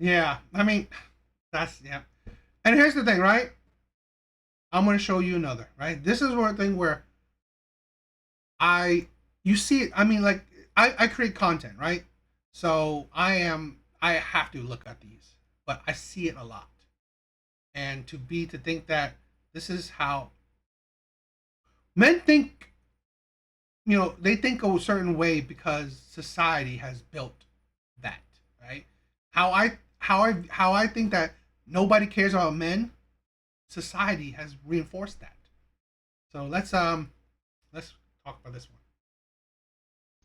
Yeah, I mean, that's yeah. And here's the thing, right? I'm gonna show you another, right? This is one thing where I you see it. I mean, like I create content, right? So I have to look at these, but I see it a lot, and to think that this is how men think. They think a certain way because society has built that, right? How I think that nobody cares about men. Society has reinforced that. So let's talk about this one.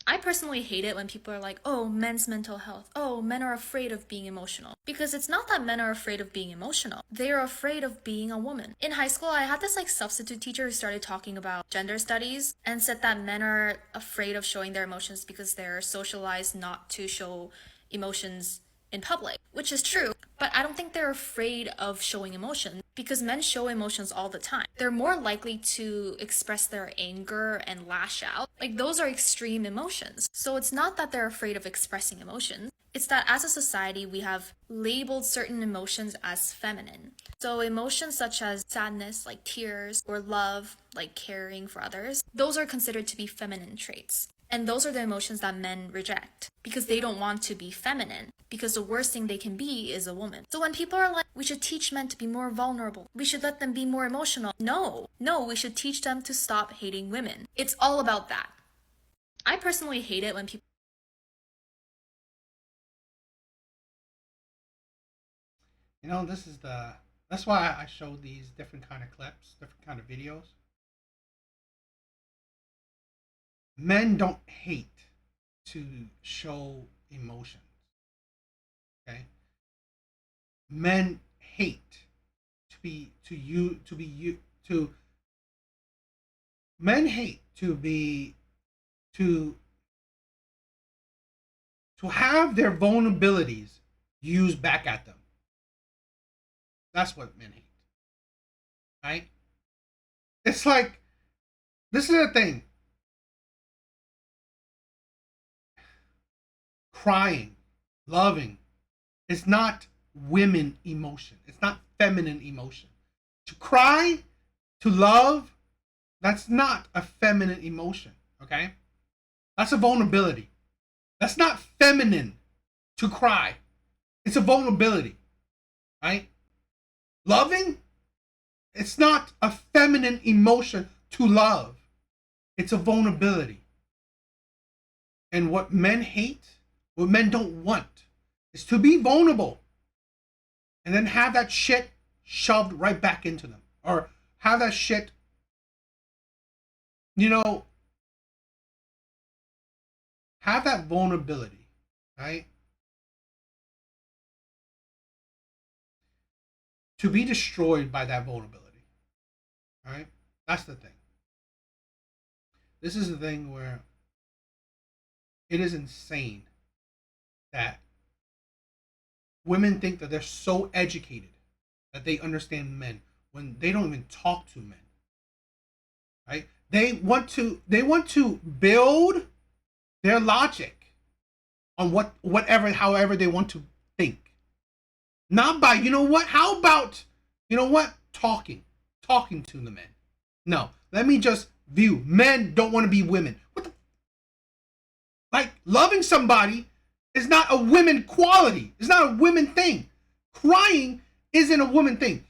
I personally hate it when people are like, oh, men's mental health. Oh, men are afraid of being emotional. Because it's not that men are afraid of being emotional. They are afraid of being a woman. In high school, I had this substitute teacher who started talking about gender studies and said that men are afraid of showing their emotions because they're socialized not to show emotions in public, which is true, but I don't think they're afraid of showing emotion because men show emotions all the time. They're more likely to express their anger and lash out. Like, those are extreme emotions. So it's not that they're afraid of expressing emotions. It's that as a society, we have labeled certain emotions as feminine. So emotions such as sadness, like tears, or love, like caring for others, those are considered to be feminine traits. And those are the emotions that men reject because they don't want to be feminine, because the worst thing they can be is a woman. So when people are like, we should teach men to be more vulnerable, we should let them be more emotional. No, no, we should teach them to stop hating women. It's all about that. I personally hate it when people. This is the that's why I show these different kind of clips, different kind of videos. Men don't hate to show emotions. Okay, men hate to men hate to to have their vulnerabilities used back at them. That's what men hate, right? It's like this is the thing. Crying, loving, it's not women emotion. It's not feminine emotion. To cry, to love, that's not a feminine emotion. Okay? That's a vulnerability. That's not feminine to cry. It's a vulnerability. Right? Loving, it's not a feminine emotion to love. It's a vulnerability. And what men hate, what men don't want, is to be vulnerable and then have that shit shoved right back into them. Or have that shit, you know, have that vulnerability, right? To be destroyed by that vulnerability, right? That's the thing. This is the thing where it is insane that women think that they're so educated that they understand men when they don't even talk to men, right? They want to build their logic on whatever however they want to think. Not by, you know what? How about, you know what? Talking to the men. No, let me just view. Men don't want to be women. What the like? Loving somebody is not a women quality. It's not a women thing. Crying isn't a woman thing.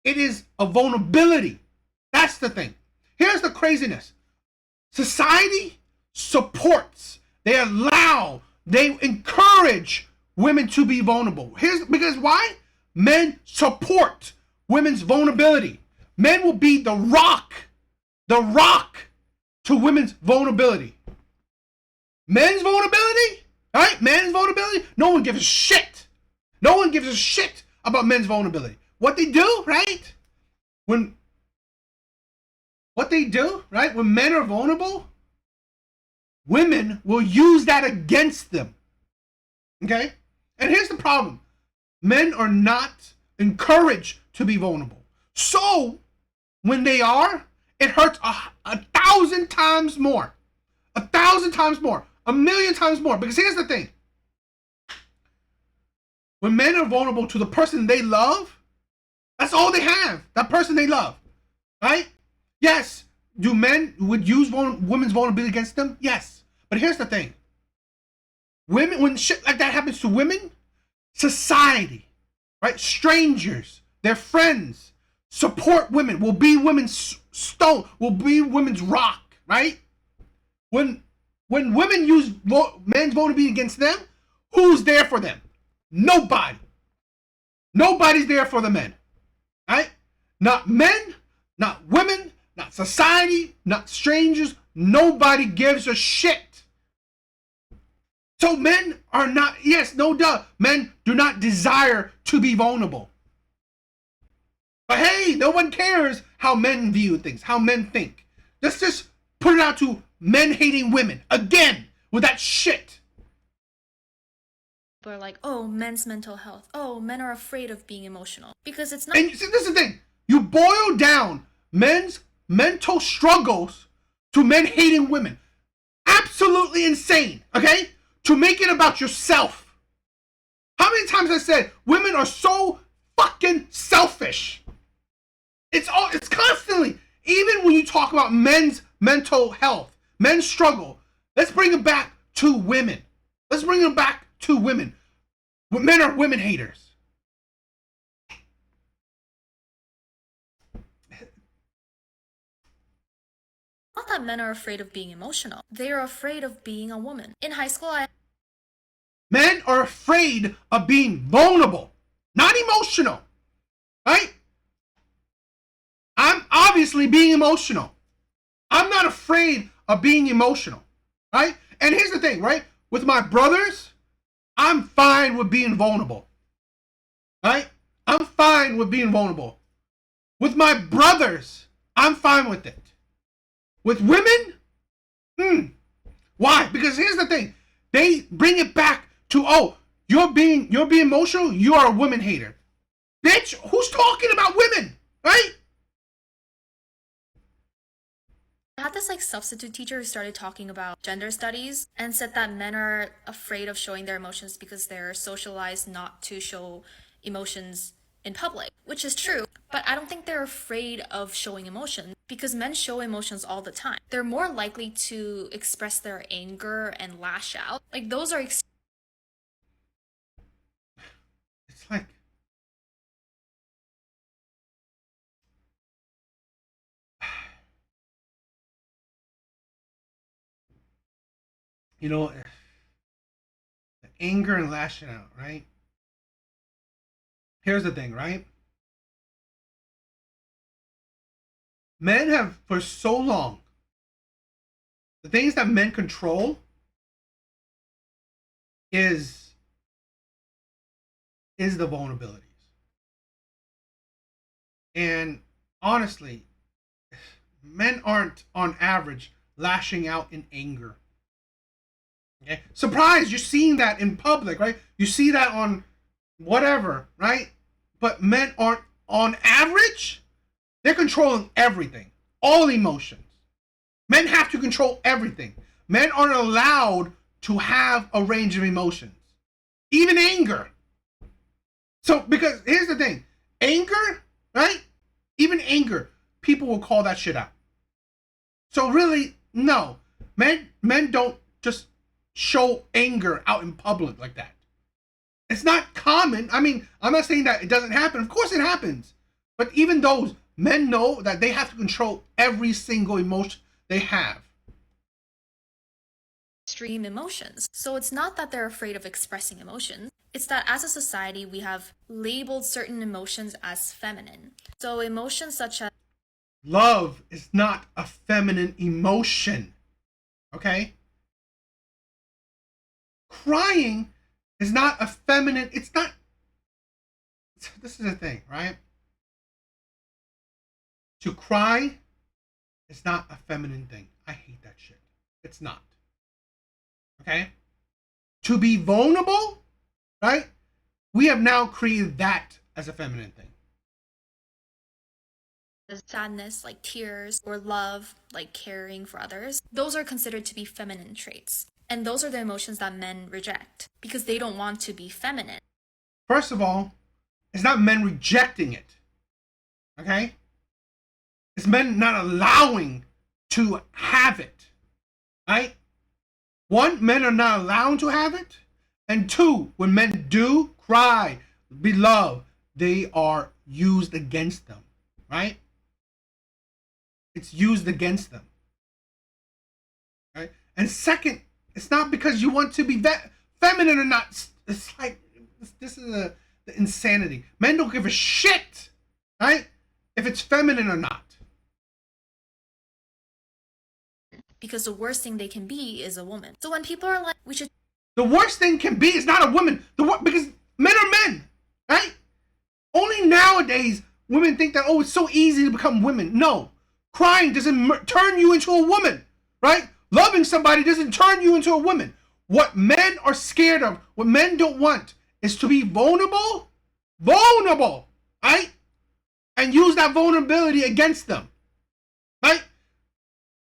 It is a vulnerability. That's the thing. Here's the craziness. Society supports, they allow, they encourage women to be vulnerable. Here's because why? Men support women's vulnerability. Men will be the rock to women's vulnerability. Men's vulnerability, right? Men's vulnerability, no one gives a shit. No one gives a shit about men's vulnerability. What they do, right? When what they do, right? When men are vulnerable, women will use that against them. Okay? And here's the problem. Men are not encouraged to be vulnerable. So, when they are, it hurts a thousand times more. A thousand times more. A million times more. Because here's the thing. when men are vulnerable to the person they love, that's all they have. That person they love, right? Yes. Do men would use women's vulnerability against them? Yes. But here's the thing. Women, when shit like that happens to women, society, right? Strangers, their friends, support women, will be women's stone, will be women's rock, right? When women use men's vulnerability against them, who's there for them? Nobody. Nobody's there for the men, right? Not men, not women, not society, not strangers. Nobody gives a shit. So men are not, yes, no duh, men do not desire to be vulnerable. But hey, no one cares how men view things, how men think. Let's just put it out to men hating women again with that shit. People are like, oh, men's mental health. Oh, men are afraid of being emotional. Because it's not. And see, this is the thing. You boil down men's mental struggles to men hating women. Absolutely insane, okay? To make it about yourself. How many times I said women are so fucking selfish? It's constantly, even when you talk about men's mental health, men's struggle, let's bring it back to women. Let's bring it back to women. Men are women haters. Not that men are afraid of being emotional. They are afraid of being a woman. In high school, Men are afraid of being vulnerable, not emotional, right? I'm obviously being emotional. I'm not afraid of being emotional, right? And here's the thing, right? With my brothers, I'm fine with being vulnerable, right? I'm fine with being vulnerable. With my brothers, I'm fine with it. With women, why? Because here's the thing. They bring it back to, oh, you're being emotional, you are a woman hater. Bitch, who's talking about women, right? I had this like substitute teacher who started talking about gender studies and said that men are afraid of showing their emotions because they're socialized not to show emotions in public, which is true. But I don't think they're afraid of showing emotion because men show emotions all the time. They're more likely to express their anger and lash out. Like those are It's like, you know, the anger and lashing out, right? Here's the thing, right? Men have, for so long, the things that men control is the vulnerabilities. And honestly, men aren't on average lashing out in anger. Okay? Surprise, you're seeing that in public, right? You see that on whatever, right? But men aren't on average, they're controlling everything, all emotions. Men have to control everything. Men aren't allowed to have a range of emotions, even anger. So, because here's the thing, anger, right? Even anger, people will call that shit out. So really, no, men don't just show anger out in public like that. It's not common. I mean, I'm not saying that it doesn't happen. Of course it happens. But even those men know that they have to control every single emotion they have. extreme emotions. So it's not that they're afraid of expressing emotions. It's that as a society, we have labeled certain emotions as feminine. So emotions such as Love is not a feminine emotion. Okay? Crying is not a feminine, it's not. This is the thing, right? To cry is not a feminine thing. I hate that shit. It's not. Okay? To be vulnerable, right? We have now created that as a feminine thing. sadness, like tears, or love, like caring for others, those are considered to be feminine traits. And those are the emotions that men reject because they don't want to be feminine. First of all, it's not men rejecting it. Okay? It's men not allowing to have it. Right? One, men are not allowed to have it. And two, when men do cry, be loved, they are used against them. Right? It's used against them. Right? And second, it's not because you want to be feminine or not. It's like, this is the insanity. Men don't give a shit, right? If it's feminine or not. Because the worst thing they can be is a woman. So when people are like, we should... The worst thing can be is not a woman. Because men are men, right? Only nowadays women think that, oh, it's so easy to become women. No. Crying doesn't turn you into a woman, right? Loving somebody doesn't turn you into a woman. What men are scared of, what men don't want, is to be vulnerable, right? And use that vulnerability against them, right?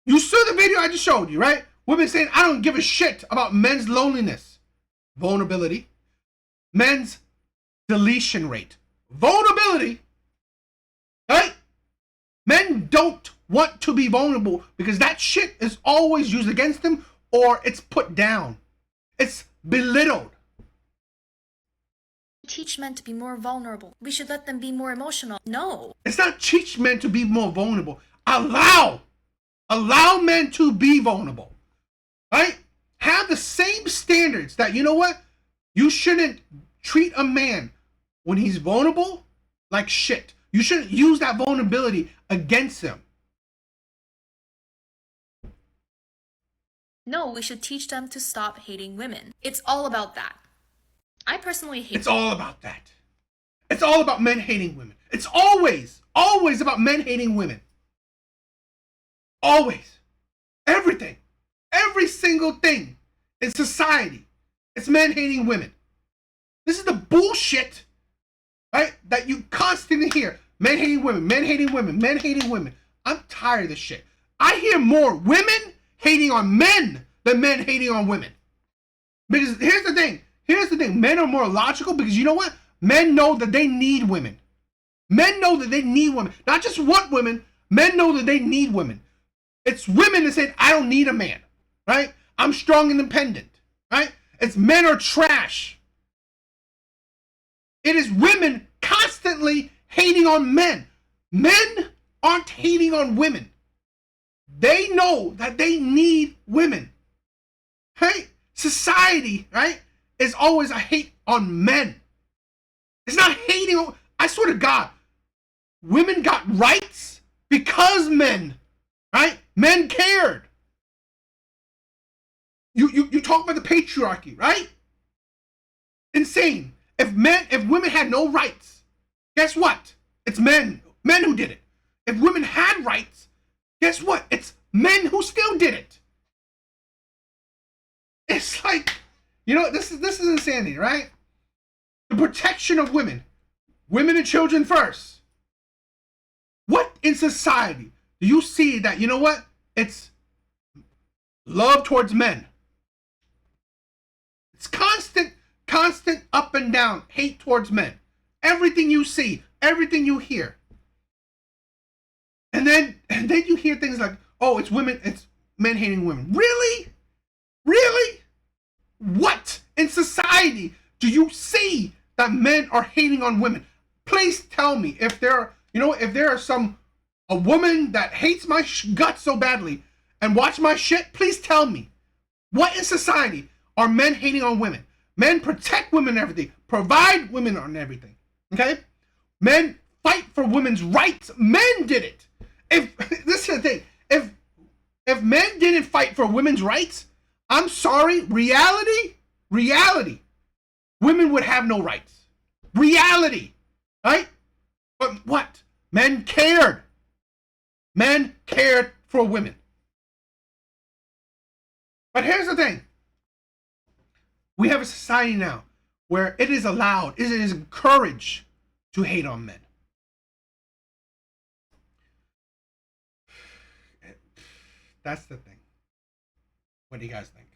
You saw the video I just showed you, right? Women saying, I don't give a shit about men's loneliness, vulnerability, men's deletion rate, vulnerability, right? Men don't want to be vulnerable because that shit is always used against them or it's put down. It's belittled. Teach men to be more vulnerable. We should let them be more emotional. No. It's not teach men to be more vulnerable. Allow men to be vulnerable. Right? Have the same standards that, you know what? You shouldn't treat a man when he's vulnerable like shit. You shouldn't use that vulnerability against him. No, we should teach them to stop hating women. It's all about that. I personally hate... It's all about that. It's all about men hating women. It's always about men hating women. Always. Everything. Every single thing in society. It's men hating women. This is the bullshit, right, that you constantly hear. Men hating women, men hating women, men hating women. I'm tired of this shit. I hear more women hating on men than men hating on women. Because here's the thing. Men are more logical because you know what? Men know that they need women. Men know that they need women. Not just want women. Men know that they need women. It's women that say, I don't need a man. Right? I'm strong and independent. Right? It's men are trash. It is women constantly hating on men. Men aren't hating on women. They know that they need women. Right? Society, right, is always a hate on men. It's not hating on, I swear to God, women got rights because men, right? Men cared. You talk about the patriarchy, right? Insane. If women had no rights, guess what? It's men who did it. If women had rights, guess what? It's men who still did it. It's like, you know, this is insanity, right? The protection of women and children first. What in society do you see that, you know what? It's love towards men. It's constant up and down hate towards men. Everything you see, everything you hear. And then you hear things like, oh, it's men hating women. Really? Really? What in society do you see that men are hating on women? Please tell me if there are a woman that hates my guts so badly and watch my shit, please tell me. What in society are men hating on women? Men protect women and everything, provide women on everything. Okay? Men fight for women's rights. Men did it. If this is the thing, if men didn't fight for women's rights, I'm sorry, reality, women would have no rights. Reality, right? But what? Men cared. Men cared for women. But here's the thing. We have a society now where it is allowed, it is encouraged to hate on men. That's the thing. What do you guys think?